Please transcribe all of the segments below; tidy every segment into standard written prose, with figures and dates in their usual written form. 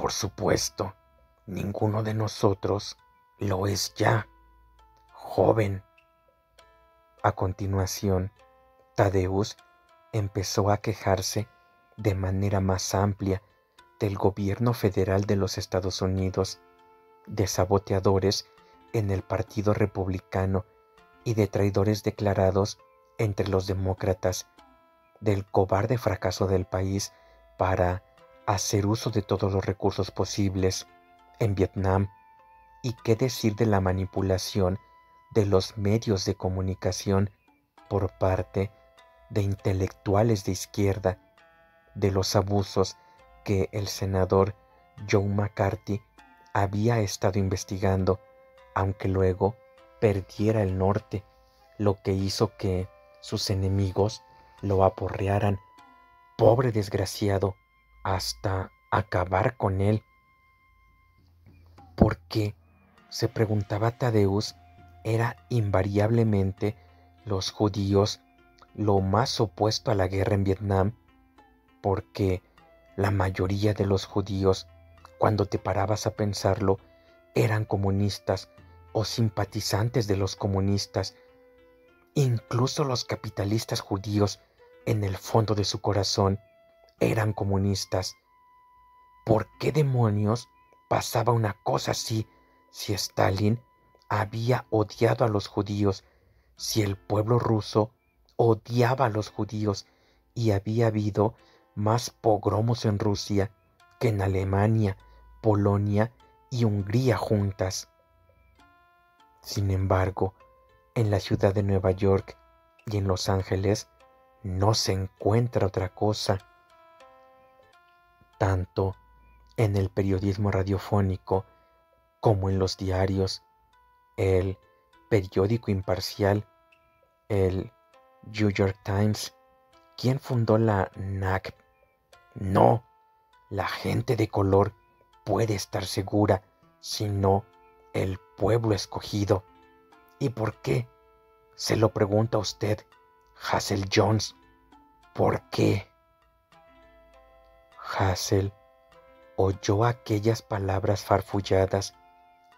Por supuesto, ninguno de nosotros lo es ya, joven. A continuación, Thaddeus empezó a quejarse de manera más amplia del gobierno federal de los Estados Unidos, de saboteadores en el Partido Republicano y de traidores declarados entre los demócratas, del cobarde fracaso del país para hacer uso de todos los recursos posibles en Vietnam, y qué decir de la manipulación de los medios de comunicación por parte de intelectuales de izquierda, de los abusos que el senador Joe McCarthy había estado investigando, aunque luego perdiera el norte, lo que hizo que sus enemigos lo aporrearan, pobre desgraciado, hasta acabar con él. Porque, se preguntaba Thaddeus, era invariablemente los judíos lo más opuesto a la guerra en Vietnam, porque la mayoría de los judíos, cuando te parabas a pensarlo, eran comunistas o simpatizantes de los comunistas. Incluso los capitalistas judíos, en el fondo de su corazón, eran comunistas. ¿Por qué demonios pasaba una cosa así si Stalin había odiado a los judíos, si el pueblo ruso odiaba a los judíos y había habido más pogromos en Rusia que en Alemania, Polonia y Hungría juntas? Sin embargo, en la ciudad de Nueva York y en Los Ángeles no se encuentra otra cosa. Tanto en el periodismo radiofónico como en los diarios, el periódico imparcial, el New York Times. ¿Quién fundó la NACP? No, la gente de color puede estar segura, sino el pueblo escogido. ¿Y por qué? Se lo pregunta a usted, Hazel Jones. ¿Por qué? Hazel oyó aquellas palabras farfulladas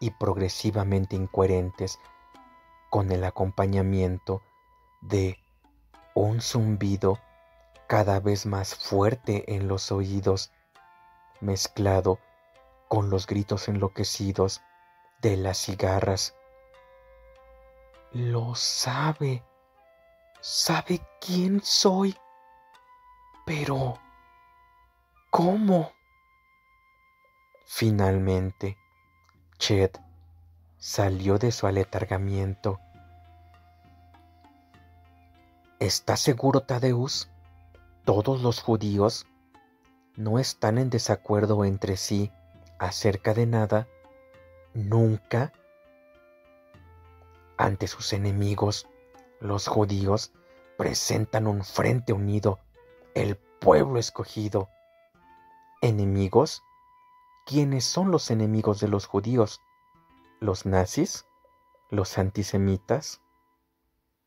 y progresivamente incoherentes, con el acompañamiento de un zumbido cada vez más fuerte en los oídos, mezclado con los gritos enloquecidos de las cigarras. Lo sabe, sabe quién soy, pero ¿cómo? Finalmente, Chet salió de su aletargamiento. ¿Estás seguro, Thaddeus? Todos los judíos no están en desacuerdo entre sí acerca de nada, nunca. Ante sus enemigos, los judíos presentan un frente unido, el pueblo escogido. ¿Enemigos? ¿Quiénes son los enemigos de los judíos? ¿Los nazis? ¿Los antisemitas?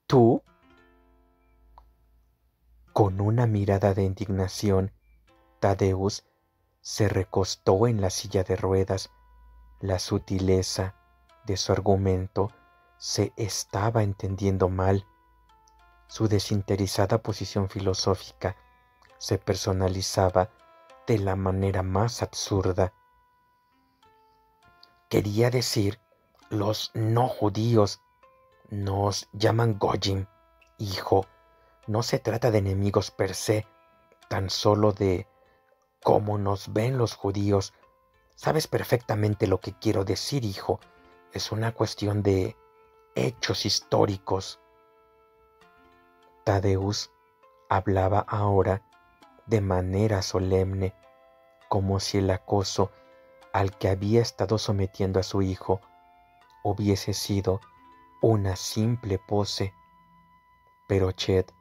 ¿Tú? Con una mirada de indignación, Thaddeus se recostó en la silla de ruedas. La sutileza de su argumento se estaba entendiendo mal. Su desinteresada posición filosófica se personalizaba de la manera más absurda. Quería decir, los no judíos nos llaman Goyim, hijo. No se trata de enemigos per se, tan solo de cómo nos ven los judíos. Sabes perfectamente lo que quiero decir, hijo. Es una cuestión de hechos históricos. Thaddeus hablaba ahora de manera solemne, como si el acoso al que había estado sometiendo a su hijo hubiese sido una simple pose. Pero Chet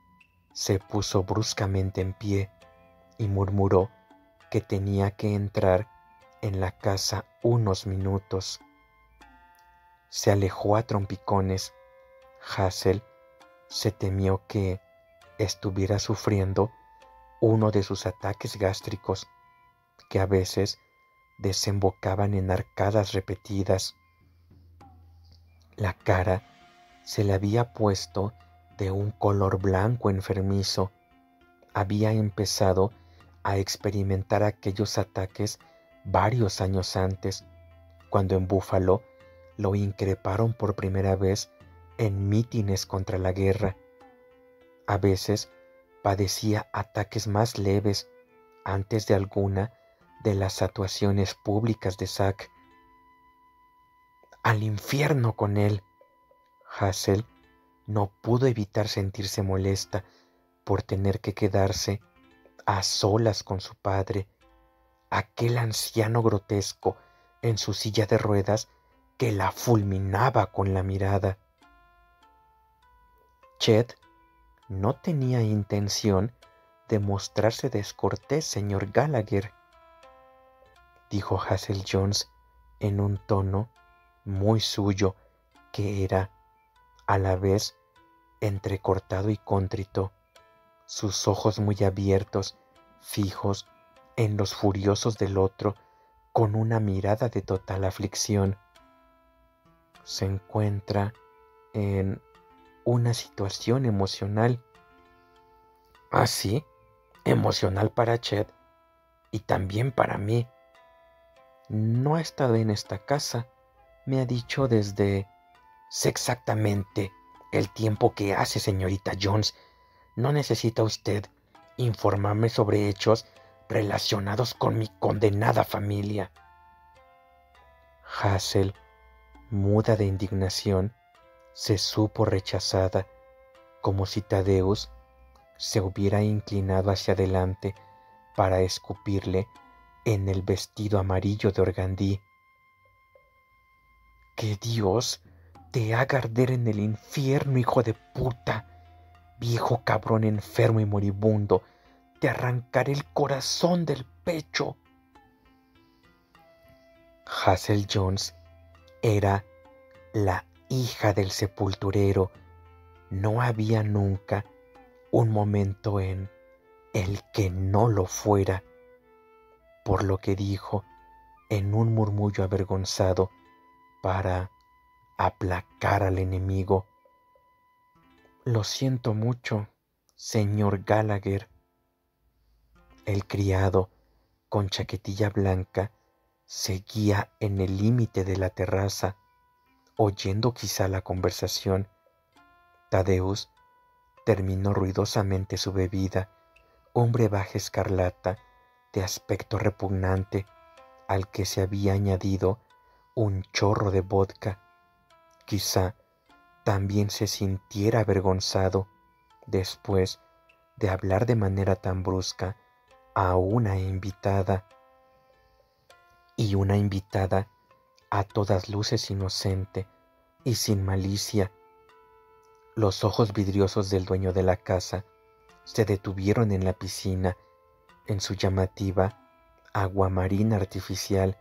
se puso bruscamente en pie y murmuró que tenía que entrar en la casa unos minutos. Se alejó a trompicones. Hazel se temió que estuviera sufriendo uno de sus ataques gástricos, que a veces desembocaban en arcadas repetidas. La cara se le había puesto de un color blanco enfermizo. Había empezado a experimentar aquellos ataques varios años antes, cuando en Buffalo lo increparon por primera vez en mítines contra la guerra. A veces padecía ataques más leves antes de alguna de las actuaciones públicas de Zack. ¡Al infierno con él! Hazel no pudo evitar sentirse molesta por tener que quedarse a solas con su padre, aquel anciano grotesco en su silla de ruedas que la fulminaba con la mirada. Chet no tenía intención de mostrarse descortés, señor Gallagher, dijo Hazel Jones en un tono muy suyo que era, a la vez, entrecortado y contrito, sus ojos muy abiertos, fijos en los furiosos del otro, con una mirada de total aflicción. Se encuentra en una situación emocional. ¿Ah, sí? Emocional para Chet y también para mí. No ha estado en esta casa, me ha dicho desde... Sé exactamente el tiempo que hace, señorita Jones. No necesita usted informarme sobre hechos relacionados con mi condenada familia. Hazel, muda de indignación, se supo rechazada, como si Thaddeus se hubiera inclinado hacia adelante para escupirle en el vestido amarillo de organdí. ¡Que Dios te haga arder en el infierno, hijo de puta! Viejo cabrón enfermo y moribundo, te arrancaré el corazón del pecho. Hazel Jones era la hija del sepulturero. No había nunca un momento en el que no lo fuera, por lo que dijo en un murmullo avergonzado para aplacar al enemigo: Lo siento mucho, señor Gallagher. El criado, con chaquetilla blanca, seguía en el límite de la terraza, oyendo quizá la conversación. Thaddeus terminó ruidosamente su bebida, un brebaje escarlata de aspecto repugnante al que se había añadido un chorro de vodka. Quizá también se sintiera avergonzado después de hablar de manera tan brusca a una invitada, y una invitada a todas luces inocente y sin malicia. Los ojos vidriosos del dueño de la casa se detuvieron en la piscina, en su llamativa aguamarina artificial.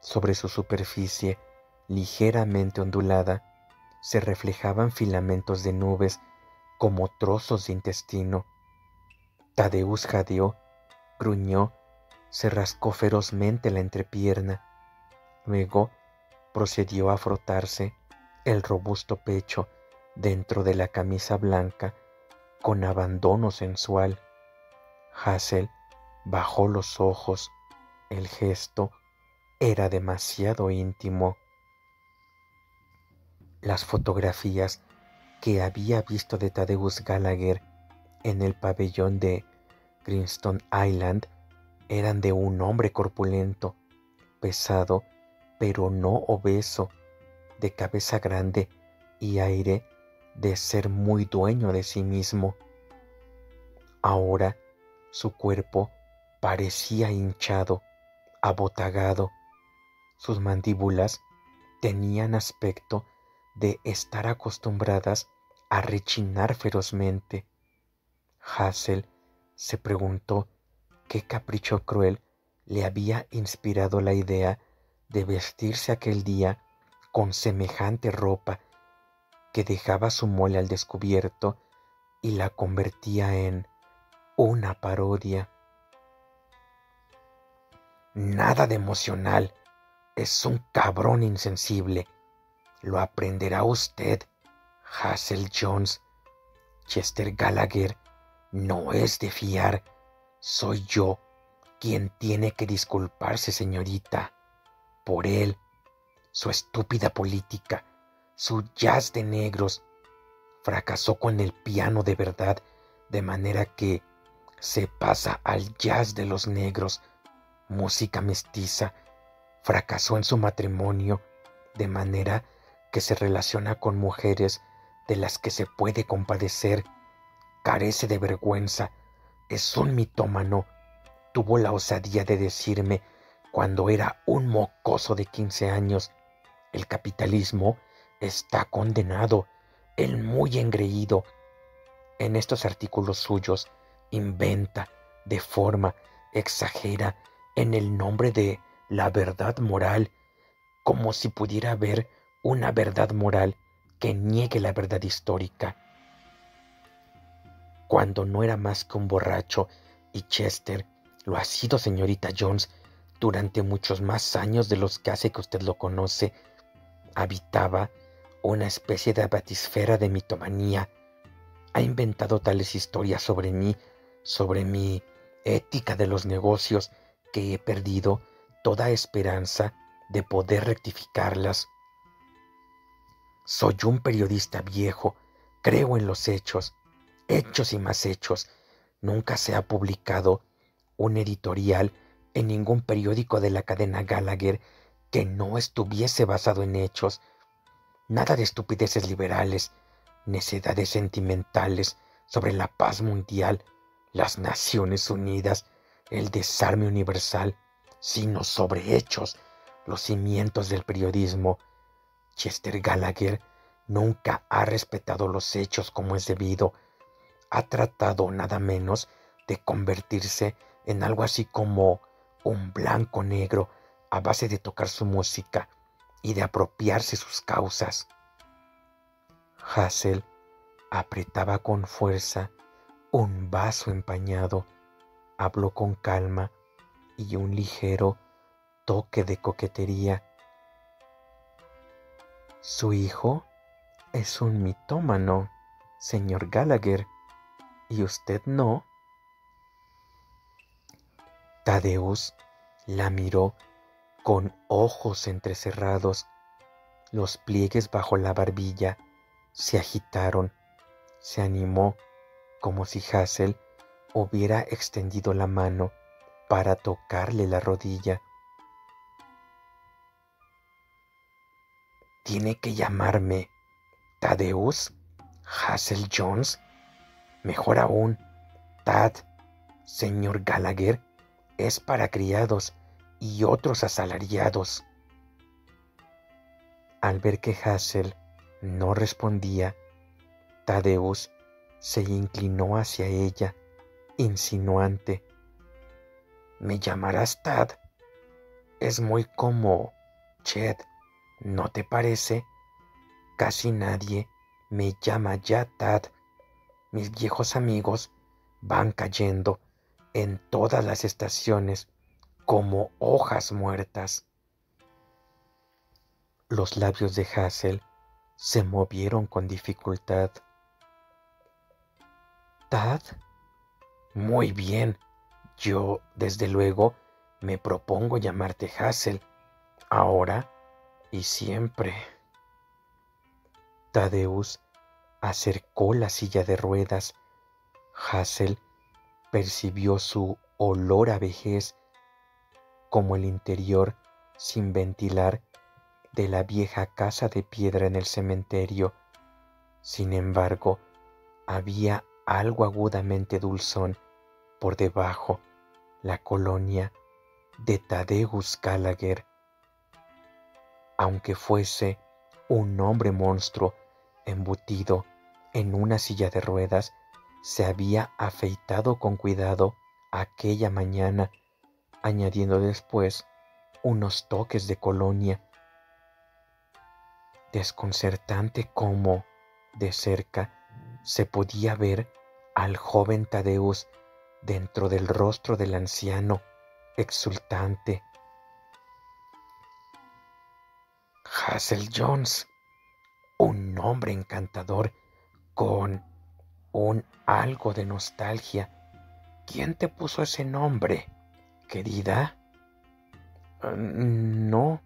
Sobre su superficie, ligeramente ondulada, se reflejaban filamentos de nubes como trozos de intestino. Thaddeus jadeó, gruñó, se rascó ferozmente la entrepierna. Luego procedió a frotarse el robusto pecho dentro de la camisa blanca con abandono sensual. Hazel bajó los ojos. El gesto era demasiado íntimo. Las fotografías que había visto de Thaddeus Gallagher en el pabellón de Greenstone Island eran de un hombre corpulento, pesado, pero no obeso, de cabeza grande y aire de ser muy dueño de sí mismo. Ahora su cuerpo parecía hinchado, abotagado. Sus mandíbulas tenían aspecto de estar acostumbradas a rechinar ferozmente. Hazel se preguntó qué capricho cruel le había inspirado la idea de vestirse aquel día con semejante ropa que dejaba su mole al descubierto y la convertía en una parodia. Nada de emocional. Es un cabrón insensible. Lo aprenderá usted, Hazel Jones. Chester Gallagher no es de fiar. Soy yo quien tiene que disculparse, señorita, por él, su estúpida política, su jazz de negros. Fracasó con el piano de verdad, de manera que se pasa al jazz de los negros, música mestiza. Fracasó en su matrimonio, de manera que se relaciona con mujeres de las que se puede compadecer. Carece de vergüenza, es un mitómano. Tuvo la osadía de decirme cuando era un mocoso de 15 años, el capitalismo está condenado. El muy engreído. En estos artículos suyos inventa, deforma, exagera en el nombre de la verdad moral, como si pudiera haber una verdad moral que niegue la verdad histórica. Cuando no era más que un borracho, y Chester lo ha sido, señorita Jones, durante muchos más años de los que hace que usted lo conoce, habitaba una especie de batisfera de mitomanía. Ha inventado tales historias sobre mi ética de los negocios, que he perdido toda esperanza de poder rectificarlas. Soy un periodista viejo, creo en los hechos y más hechos. Nunca se ha publicado un editorial en ningún periódico de la cadena Gallagher que no estuviese basado en hechos. Nada de estupideces liberales, necedades sentimentales sobre la paz mundial, las Naciones Unidas, el desarme universal, sino sobre hechos, los cimientos del periodismo. Chester Gallagher nunca ha respetado los hechos como es debido. Ha tratado nada menos de convertirse en algo así como un blanco negro a base de tocar su música y de apropiarse sus causas. Hazel apretaba con fuerza un vaso empañado, habló con calma y un ligero toque de coquetería. Su hijo es un mitómano, señor Gallagher, y usted no. Thaddeus la miró con ojos entrecerrados. Los pliegues bajo la barbilla se agitaron. Se animó como si Hazel hubiera extendido la mano para tocarle la rodilla. ¿Tiene que llamarme Thaddeus Hazel Jones? Mejor aún, Tad, señor Gallagher, es para criados y otros asalariados. Al ver que Hazel no respondía, Thaddeus se inclinó hacia ella, insinuante. ¿Me llamarás Tad? Es muy como Ched, ¿no te parece? Casi nadie me llama ya Tad. Mis viejos amigos van cayendo en todas las estaciones como hojas muertas. Los labios de Hazel se movieron con dificultad. ¿Tad? Muy bien. Yo, desde luego, me propongo llamarte Hazel, ahora y siempre. Thaddeus acercó la silla de ruedas. Hazel percibió su olor a vejez, como el interior sin ventilar de la vieja casa de piedra en el cementerio. Sin embargo, había algo agudamente dulzón por debajo, la colonia de Thaddeus Gallagher. Aunque fuese un hombre monstruo embutido en una silla de ruedas, se había afeitado con cuidado aquella mañana, añadiendo después unos toques de colonia. Desconcertante cómo, de cerca, se podía ver al joven Thaddeus dentro del rostro del anciano, exultante. Hazel Jones, un nombre encantador con un algo de nostalgia. ¿Quién te puso ese nombre, querida? No,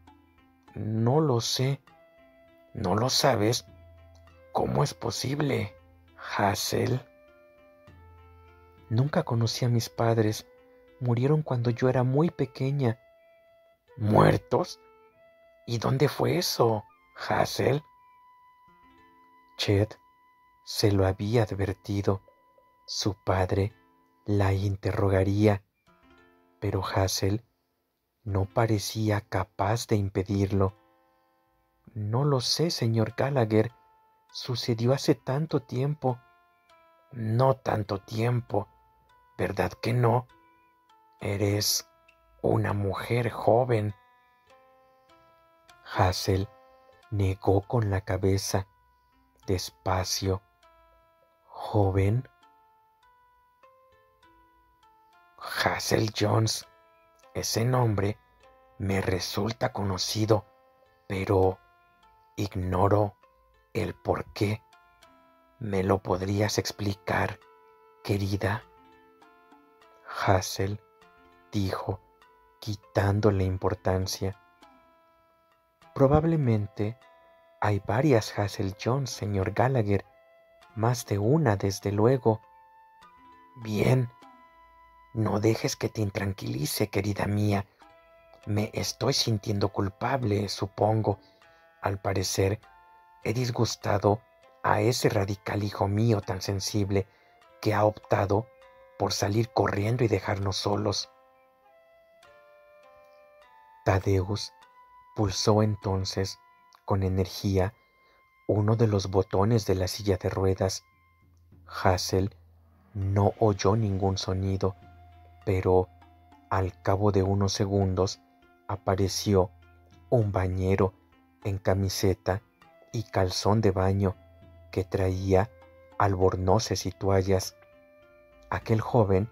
no lo sé. ¿No lo sabes? ¿Cómo es posible, Hazel? Nunca conocí a mis padres. Murieron cuando yo era muy pequeña. ¿Muertos? ¿Y dónde fue eso, Hazel? Chet se lo había advertido. Su padre la interrogaría, pero Hazel no parecía capaz de impedirlo. No lo sé, señor Gallagher. Sucedió hace tanto tiempo. No tanto tiempo, ¿verdad que no? Eres una mujer joven. Hazel negó con la cabeza, despacio. ¿Joven? Hazel Jones. Ese nombre me resulta conocido, pero ignoro el por qué. ¿Me lo podrías explicar, querida? Hazel dijo, quitándole importancia. Probablemente hay varias Hazel Jones, señor Gallagher, más de una, desde luego. Bien, no dejes que te intranquilice, querida mía. Me estoy sintiendo culpable, supongo. Al parecer, he disgustado a ese radical hijo mío tan sensible que ha optado por salir corriendo y dejarnos solos. Thaddeus pulsó entonces con energía uno de los botones de la silla de ruedas. Hazel no oyó ningún sonido, pero al cabo de unos segundos apareció un bañero en camiseta y calzón de baño que traía albornoces y toallas. Aquel joven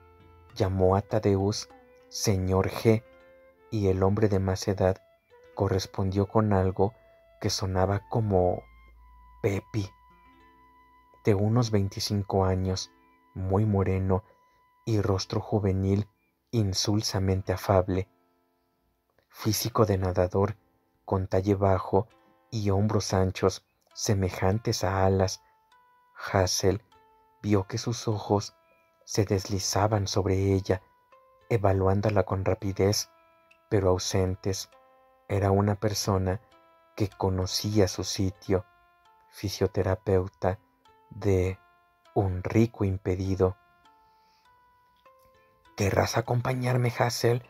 llamó a Thaddeus señor G, y el hombre de más edad correspondió con algo que sonaba como Pepi, de unos 25 años, muy moreno y rostro juvenil insulsamente afable, físico de nadador, con talle bajo y hombros anchos semejantes a alas. Hazel vio que sus ojos se deslizaban sobre ella, evaluándola con rapidez, pero ausentes. Era una persona que conocía su sitio, fisioterapeuta de un rico impedido. ¿Querrás acompañarme, Hazel?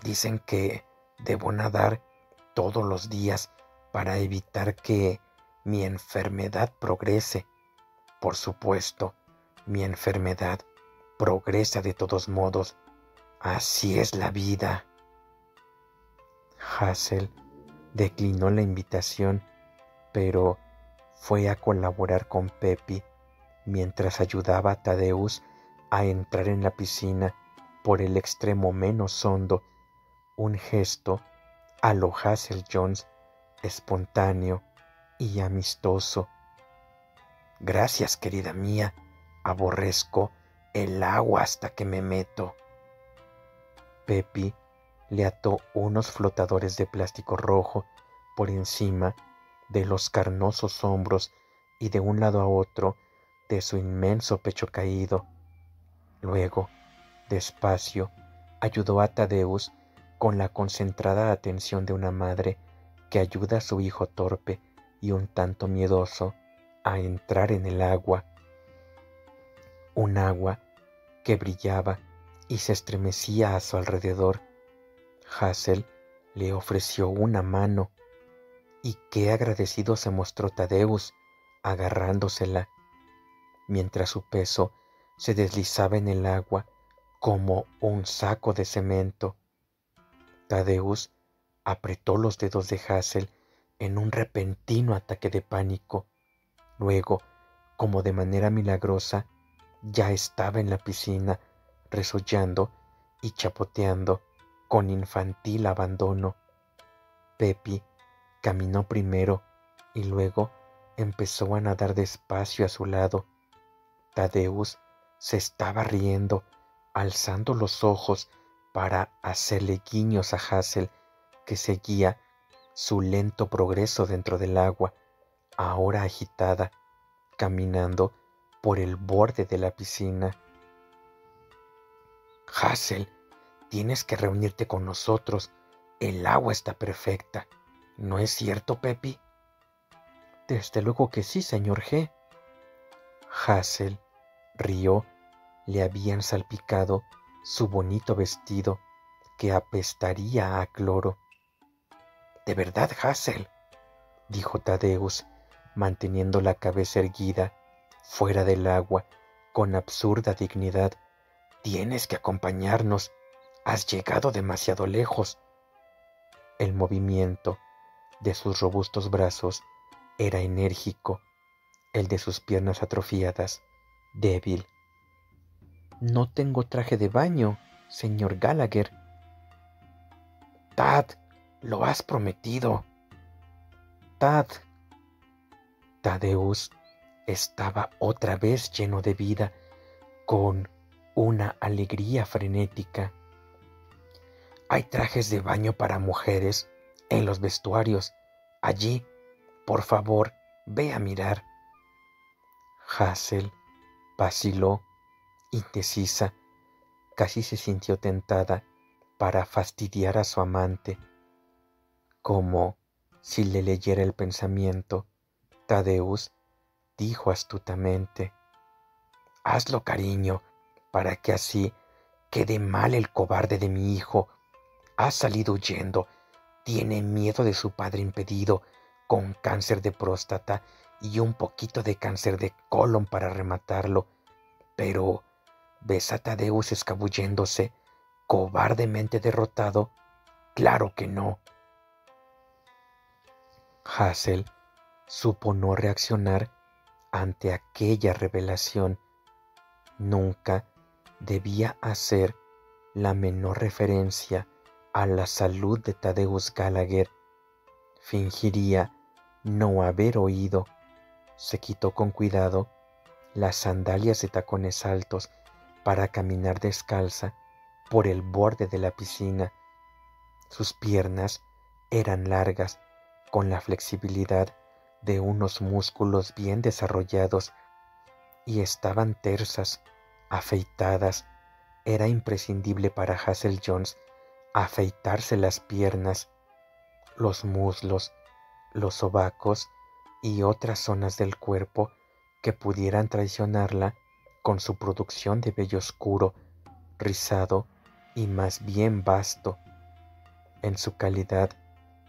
Dicen que debo nadar todos los días para evitar que mi enfermedad progrese. Por supuesto, mi enfermedad progresa de todos modos. Así es la vida. Hazel declinó la invitación, pero fue a colaborar con Pepi mientras ayudaba a Thaddeus a entrar en la piscina por el extremo menos hondo, un gesto a lo Hazel Jones, espontáneo y amistoso. Gracias, querida mía, aborrezco el agua hasta que me meto. Pepi le ató unos flotadores de plástico rojo por encima de los carnosos hombros y de un lado a otro de su inmenso pecho caído. Luego, despacio, ayudó a Thaddeus con la concentrada atención de una madre que ayuda a su hijo torpe y un tanto miedoso a entrar en el agua. Un agua que brillaba y se estremecía a su alrededor. Hazel le ofreció una mano, y qué agradecido se mostró Thaddeus, agarrándosela, mientras su peso se deslizaba en el agua como un saco de cemento. Thaddeus apretó los dedos de Hazel en un repentino ataque de pánico. Luego, como de manera milagrosa, ya estaba en la piscina, resollando y chapoteando. con infantil abandono. Pepi caminó primero y luego empezó a nadar despacio a su lado. Tadeusz se estaba riendo, alzando los ojos para hacerle guiños a Hazel, que seguía su lento progreso dentro del agua, ahora agitada, caminando por el borde de la piscina. Hazel, tienes que reunirte con nosotros. El agua está perfecta. ¿No es cierto, Pepi? Desde luego que sí, señor G. Hazel rió. Le habían salpicado su bonito vestido, que apestaría a cloro. ¿De verdad, Hazel?, dijo Tadeusz, manteniendo la cabeza erguida fuera del agua con absurda dignidad. Tienes que acompañarnos. Has llegado demasiado lejos. El movimiento de sus robustos brazos era enérgico, el de sus piernas atrofiadas, débil. No tengo traje de baño, señor Gallagher. Tad, lo has prometido. Tad. Tadeusz estaba otra vez lleno de vida, con una alegría frenética. Hay trajes de baño para mujeres en los vestuarios. Allí, por favor, ve a mirar. Hazel vaciló, indecisa. Casi se sintió tentada para fastidiar a su amante. Como si le leyera el pensamiento, Tadeusz dijo astutamente: hazlo, cariño, para que así quede mal el cobarde de mi hijo. Ha salido huyendo, tiene miedo de su padre impedido, con cáncer de próstata y un poquito de cáncer de colon para rematarlo. Pero ¿ves a Tadeusz escabulléndose, cobardemente derrotado? ¡Claro que no! Hazel supo no reaccionar ante aquella revelación. Nunca debía hacer la menor referencia a la salud de Tadeusz Gallagher. Fingiría no haber oído. Se quitó con cuidado las sandalias de tacones altos para caminar descalza por el borde de la piscina. Sus piernas eran largas, con la flexibilidad de unos músculos bien desarrollados, y estaban tersas, afeitadas. Era imprescindible para Hazel Jones afeitarse las piernas, los muslos, los sobacos y otras zonas del cuerpo que pudieran traicionarla con su producción de vello oscuro, rizado y más bien vasto. En su calidad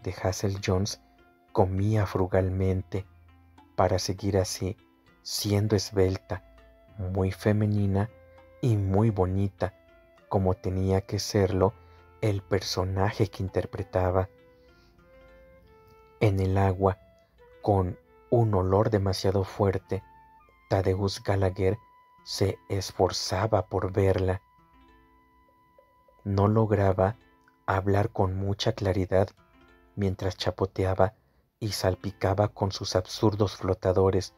de Hazel Jones, comía frugalmente para seguir así siendo esbelta, muy femenina y muy bonita, como tenía que serlo el personaje que interpretaba. En el agua, con un olor demasiado fuerte, Tadeusz Gallagher se esforzaba por verla. No lograba hablar con mucha claridad mientras chapoteaba y salpicaba con sus absurdos flotadores,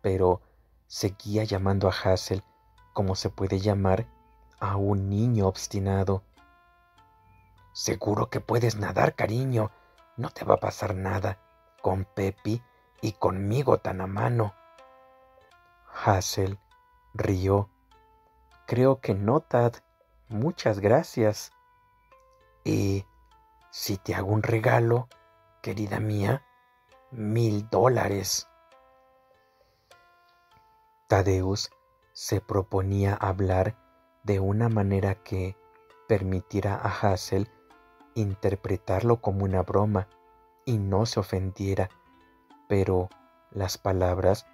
pero seguía llamando a Hazel como se puede llamar a un niño obstinado. Seguro que puedes nadar, cariño. No te va a pasar nada, con Pepi y conmigo tan a mano. Hazel rió. Creo que no, Tad. Muchas gracias. Y si te hago un regalo, querida mía, $1000. Tadeusz se proponía hablar de una manera que permitiera a Hazel interpretarlo como una broma y no se ofendiera, pero las palabras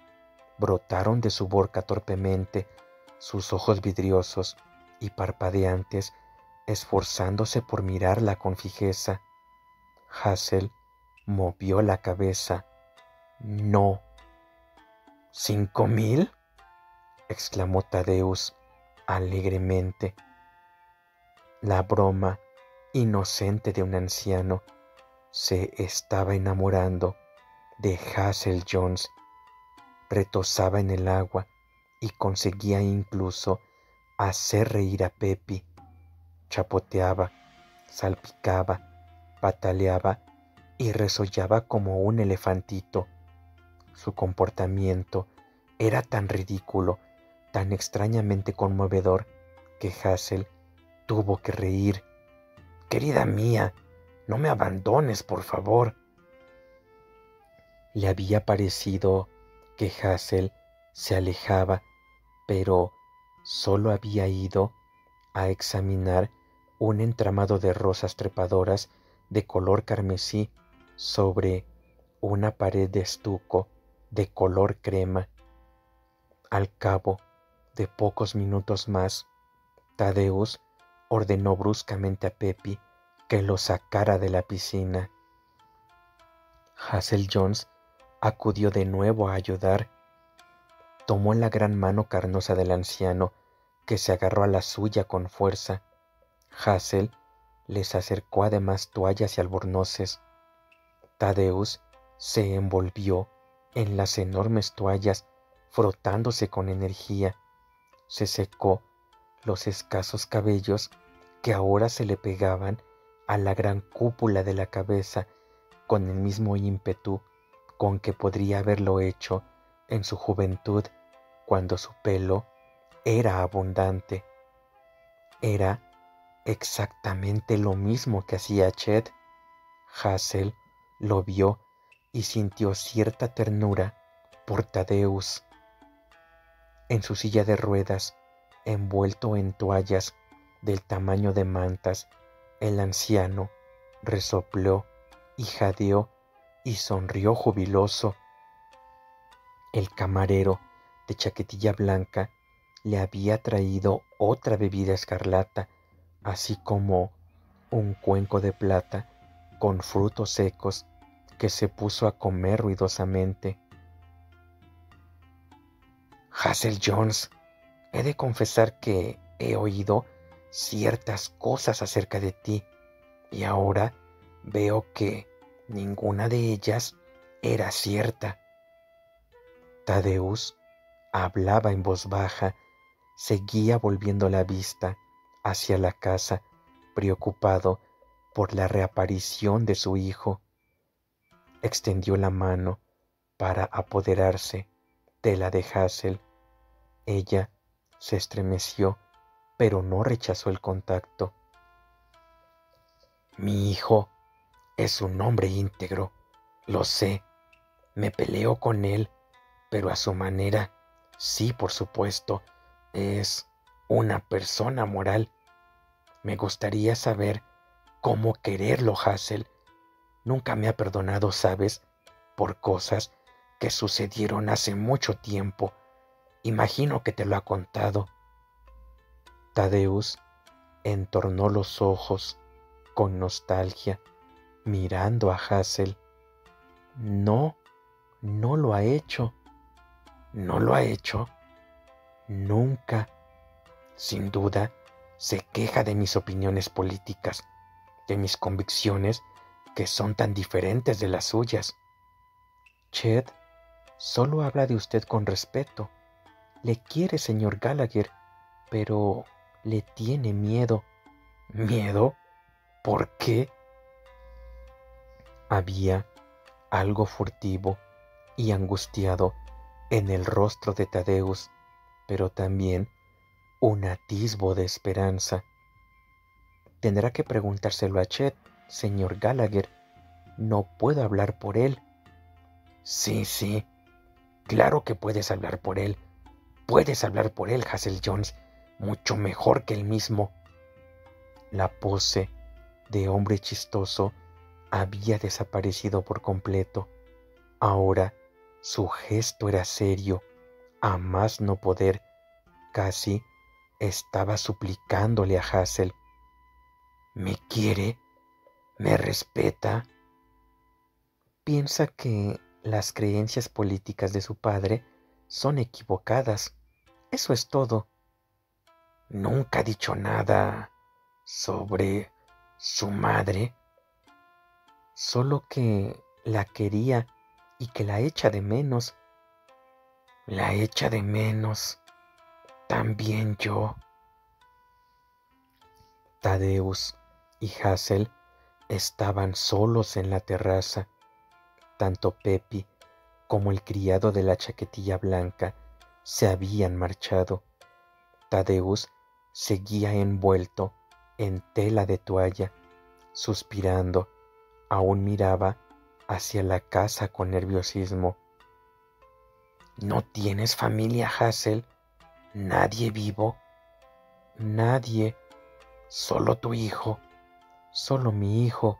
brotaron de su boca torpemente, sus ojos vidriosos y parpadeantes, esforzándose por mirarla con fijeza. Hazel movió la cabeza. No. ¿5000? exclamó Tadeusz alegremente. La broma inocente de un anciano, se estaba enamorando de Hazel Jones. Retosaba en el agua y conseguía incluso hacer reír a Pepi. Chapoteaba, salpicaba, pataleaba y resollaba como un elefantito. Su comportamiento era tan ridículo, tan extrañamente conmovedor, que Hazel tuvo que reír. «Querida mía, no me abandones, por favor». Le había parecido que Hazel se alejaba, pero solo había ido a examinar un entramado de rosas trepadoras de color carmesí sobre una pared de estuco de color crema. Al cabo de pocos minutos más, Thaddeus ordenó bruscamente a Pepi que lo sacara de la piscina. Hazel Jones acudió de nuevo a ayudar. Tomó la gran mano carnosa del anciano, que se agarró a la suya con fuerza. Hazel les acercó además toallas y albornoces. Thaddeus se envolvió en las enormes toallas, frotándose con energía. Se secó los escasos cabellos que ahora se le pegaban a la gran cúpula de la cabeza con el mismo ímpetu con que podría haberlo hecho en su juventud, cuando su pelo era abundante. Era exactamente lo mismo que hacía Chet. Hazel lo vio y sintió cierta ternura por Thaddeus. En su silla de ruedas, envuelto en toallas del tamaño de mantas, el anciano resopló y jadeó y sonrió jubiloso. El camarero, de chaquetilla blanca, le había traído otra bebida escarlata, así como un cuenco de plata con frutos secos, que se puso a comer ruidosamente. «Hazel Jones, he de confesar que he oído ciertas cosas acerca de ti, y ahora veo que ninguna de ellas era cierta». Thaddeus hablaba en voz baja, seguía volviendo la vista hacia la casa, preocupado por la reaparición de su hijo. Extendió la mano para apoderarse de la de Hazel. Ella se estremeció, pero no rechazó el contacto. «Mi hijo es un hombre íntegro, lo sé. Me peleo con él, pero a su manera. Sí, por supuesto, es una persona moral. Me gustaría saber cómo quererlo, Hazel. Nunca me ha perdonado, ¿sabes? Por cosas que sucedieron hace mucho tiempo. Imagino que te lo ha contado». Thaddeus entornó los ojos con nostalgia, mirando a Hazel. «No, no lo ha hecho». «¿No lo ha hecho?» «Nunca. Sin duda, se queja de mis opiniones políticas, de mis convicciones que son tan diferentes de las suyas». «Chet solo habla de usted con respeto. Le quiere, señor Gallagher, pero le tiene miedo». «¿Miedo? ¿Por qué?» Había algo furtivo y angustiado en el rostro de Thaddeus, pero también un atisbo de esperanza. «Tendrá que preguntárselo a Chet, señor Gallagher. No puedo hablar por él». Sí, claro que puedes hablar por él. Puedes hablar por él, Hazel Jones, mucho mejor que él mismo». La pose de hombre chistoso había desaparecido por completo. Ahora su gesto era serio, a más no poder. Casi estaba suplicándole a Hazel. «¿Me quiere? ¿Me respeta?» «Piensa que las creencias políticas de su padre son equivocadas. Eso es todo». «Nunca ha dicho nada sobre Su madre, solo que la quería y que la echa de menos. La echa de menos. También yo. Tadeusz y Hazel estaban solos en la terraza. Tanto Pepi como el criado de la chaquetilla blanca se habían marchado. Tadeusz seguía envuelto en tela de toalla, suspirando. Aún miraba hacia la casa con nerviosismo. ¿No tienes familia, Hazel? ¿Nadie vivo? Nadie. Solo tu hijo. Solo mi hijo.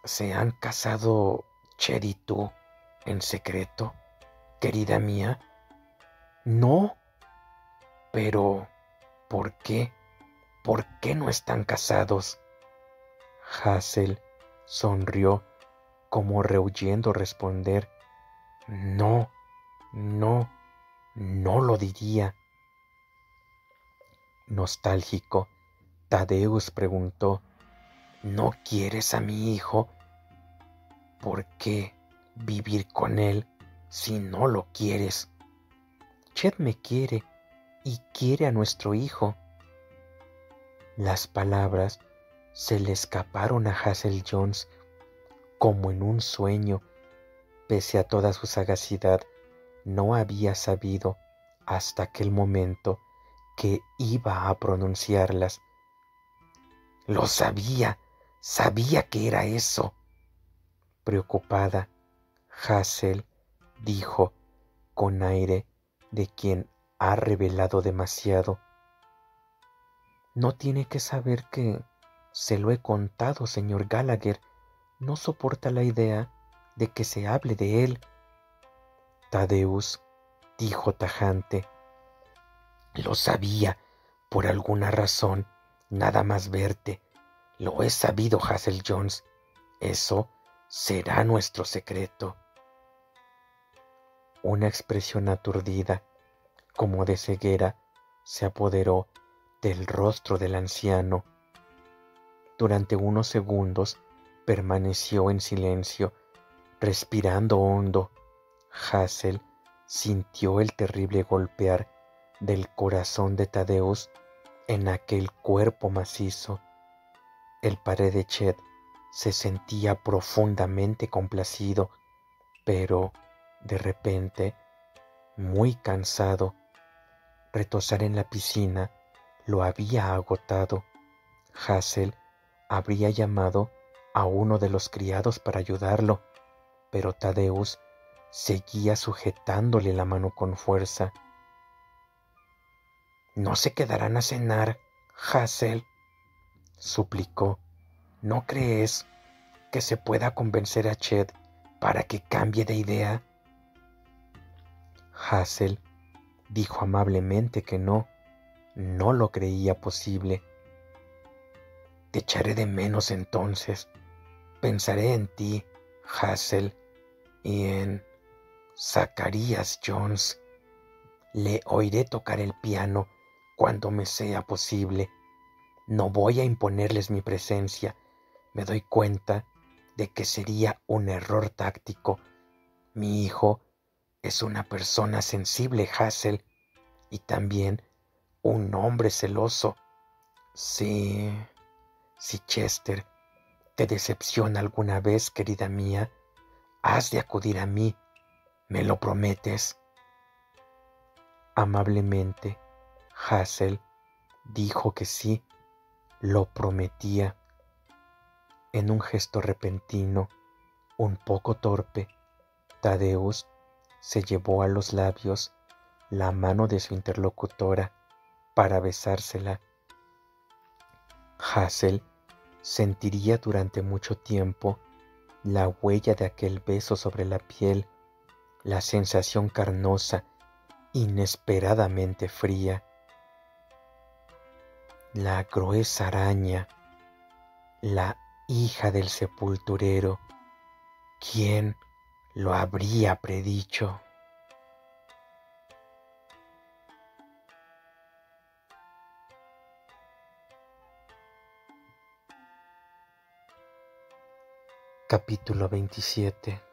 ¿Se han casado Ched y tú en secreto, querida mía? No. Pero, ¿por qué? ¿Por qué no están casados? Hazel sonrió como rehuyendo responder. No, no, no lo diría. Nostálgico, Tadeusz preguntó, ¿no quieres a mi hijo? ¿Por qué vivir con él si no lo quieres? Ched me quiere y quiere a nuestro hijo. Las palabras se le escaparon a Hazel Jones como en un sueño. Pese a toda su sagacidad, no había sabido hasta aquel momento que iba a pronunciarlas. Lo sabía, sabía que era eso. Preocupada, Hazel dijo con aire de quien ha revelado demasiado. No tiene que saber que se lo he contado, señor Gallagher. No soporta la idea de que se hable de él. Tadeusz dijo tajante. Lo sabía, por alguna razón, nada más verte. Lo he sabido, Hazel Jones. Eso será nuestro secreto. Una expresión aturdida, como de ceguera, se apoderó del rostro del anciano. Durante unos segundos permaneció en silencio, respirando hondo. Hazel sintió el terrible golpear del corazón de Tadeusz en aquel cuerpo macizo. El padre de Ched se sentía profundamente complacido, pero de repente, muy cansado. Retosar en la piscina lo había agotado. Hazel habría llamado a uno de los criados para ayudarlo, pero Tadeusz seguía sujetándole la mano con fuerza. ¿No se quedarán a cenar, Hazel?, suplicó. ¿No crees que se pueda convencer a Ched para que cambie de idea? Hazel dijo amablemente que no lo creía posible. Te echaré de menos entonces. Pensaré en ti, Hazel, y en Zacarías Jones. Le oiré tocar el piano cuando me sea posible. No voy a imponerles mi presencia. Me doy cuenta de que sería un error táctico. Mi hijo es una persona sensible, Hazel, y también un hombre celoso. Si Chester te decepciona alguna vez, querida mía, has de acudir a mí. ¿Me lo prometes? Amablemente, Hazel dijo que sí, lo prometía. En un gesto repentino, un poco torpe, Tadeusz se llevó a los labios la mano de su interlocutora para besársela. Hazel sentiría durante mucho tiempo la huella de aquel beso sobre la piel, la sensación carnosa, inesperadamente fría. La gruesa araña, la hija del sepulturero, ¿quién lo habría predicho? Capítulo 27.